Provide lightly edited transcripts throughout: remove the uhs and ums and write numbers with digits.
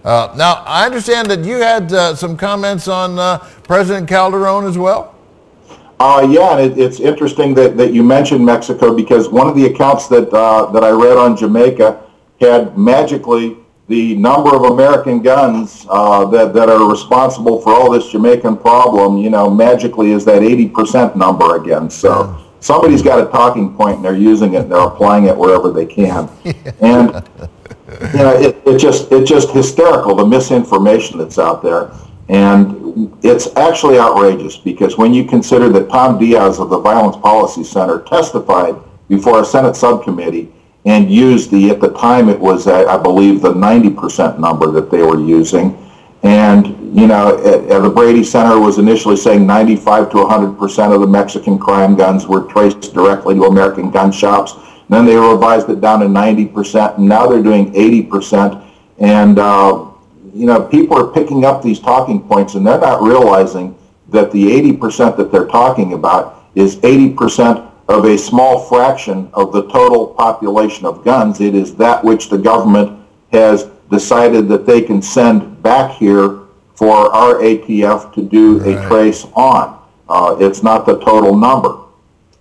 Now, I understand that you had some comments on President Calderon as well? Yeah, and it's interesting that you mentioned Mexico, because one of the accounts that I read on Jamaica had magically the number of American guns that are responsible for all this Jamaican problem, you know, magically is that 80% number again. So somebody's got a talking point and they're using it and they're applying it wherever they can. And you know, it's just hysterical, the misinformation that's out there. And it's actually outrageous, because when you consider that Tom Diaz of the Violence Policy Center testified before a Senate subcommittee and used at the time it was, I believe, the 90% number that they were using. And, you know, the Brady Center was initially saying 95 to 100% of the Mexican crime guns were traced directly to American gun shops. And then they revised it down to 90%, and now they're doing 80%. And, you know, people are picking up these talking points, and they're not realizing that the 80% that they're talking about is 80% of a small fraction of the total population of guns. It is that which the government has decided that they can send back here for our ATF to do a trace on. It's not the total number.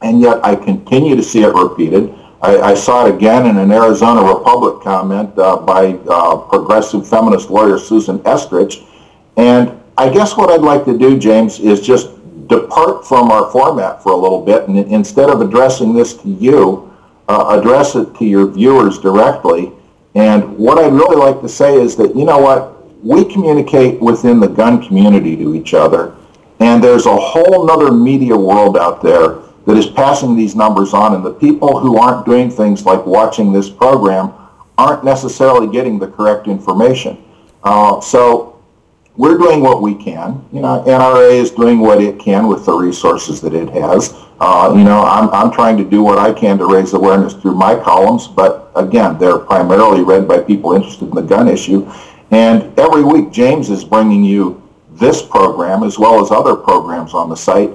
And yet I continue to see it repeated. I saw it again in an Arizona Republic comment by progressive feminist lawyer Susan Estrich. And I guess what I'd like to do, James, is just depart from our format for a little bit, and instead of addressing this to you, address it to your viewers directly. And what I'd really like to say is that, you know what, we communicate within the gun community to each other, and there's a whole nother media world out there that is passing these numbers on, and the people who aren't doing things like watching this program aren't necessarily getting the correct information. So we're doing what we can. You know, NRA is doing what it can with the resources that it has. You know, I'm trying to do what I can to raise awareness through my columns, but again, they're primarily read by people interested in the gun issue. And every week, James is bringing you this program as well as other programs on the site.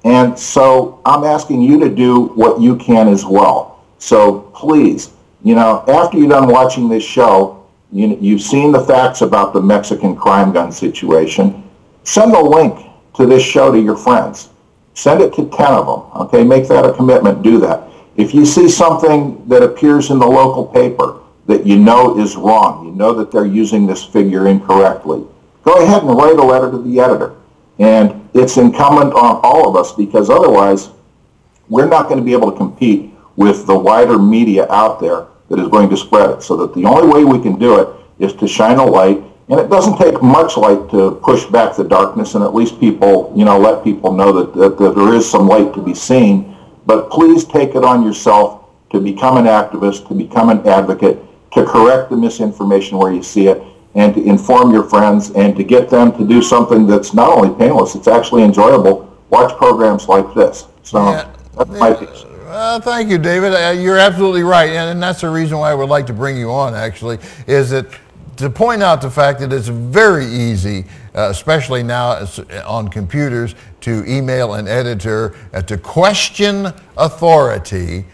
And so I'm asking you to do what you can as well. So please, you know, after you're done watching this show, you've seen the facts about the Mexican crime gun situation. Send a link to this show to your friends. Send it to 10 of them, okay? Make that a commitment, do that. If you see something that appears in the local paper that you know is wrong, you know that they're using this figure incorrectly, go ahead and write a letter to the editor. And it's incumbent on all of us, because otherwise we're not going to be able to compete with the wider media out there that is going to spread it. So that the only way we can do it is to shine a light, and it doesn't take much light to push back the darkness, and at least people, you know, let people know that there is some light to be seen. But please take it on yourself to become an activist, to become an advocate, to correct the misinformation where you see it, and to inform your friends, and to get them to do something that's not only painless, it's actually enjoyable. Watch programs like this. So that's my piece. Thank you, David. You're absolutely right, and that's the reason why I would like to bring you on, actually, is that to point out the fact that it's very easy, especially now on computers, to email an editor to question authority,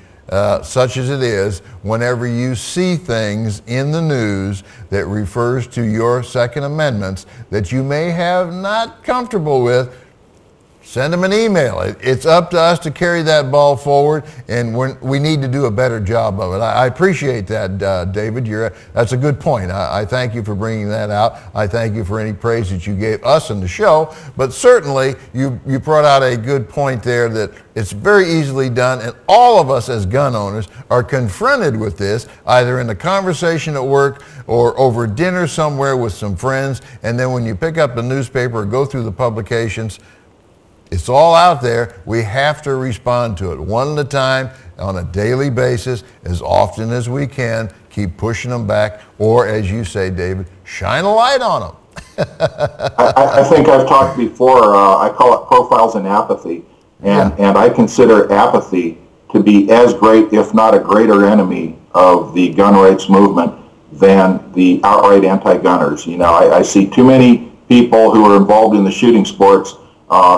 such as it is, whenever you see things in the news that refers to your Second Amendments that you may have not comfortable with. Send them an email. It's up to us to carry that ball forward, and we need to do a better job of it. I appreciate that, David. That's a good point. I thank you for bringing that out. I thank you for any praise that you gave us in the show, but certainly you brought out a good point there that it's very easily done, and all of us as gun owners are confronted with this, either in a conversation at work or over dinner somewhere with some friends, and then when you pick up the newspaper or go through the publications, it's all out there. We have to respond to it one at a time, on a daily basis, as often as we can. Keep pushing them back, or as you say, David, shine a light on them. I think I've talked before, I call it profiles in apathy, and I consider apathy to be as great, if not a greater enemy of the gun rights movement than the outright anti-gunners. You know, I see too many people who are involved in the shooting sports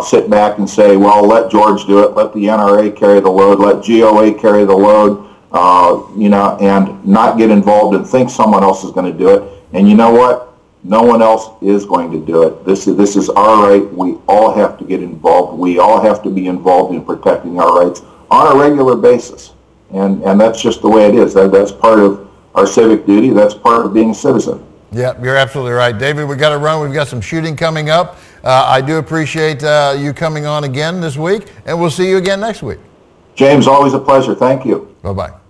sit back and say, well, let George do it, let the NRA carry the load, let GOA carry the load, you know, and not get involved and think someone else is going to do it. And you know what? no one else is going to do it. This is our right. We all have to get involved. We all have to be involved in protecting our rights on a regular basis. And that's just the way it is. That's part of our civic duty. That's part of being a citizen. Yeah, you're absolutely right. David, we got to run. We've got some shooting coming up. I do appreciate you coming on again this week, and we'll see you again next week. James, always a pleasure. Thank you. Bye-bye.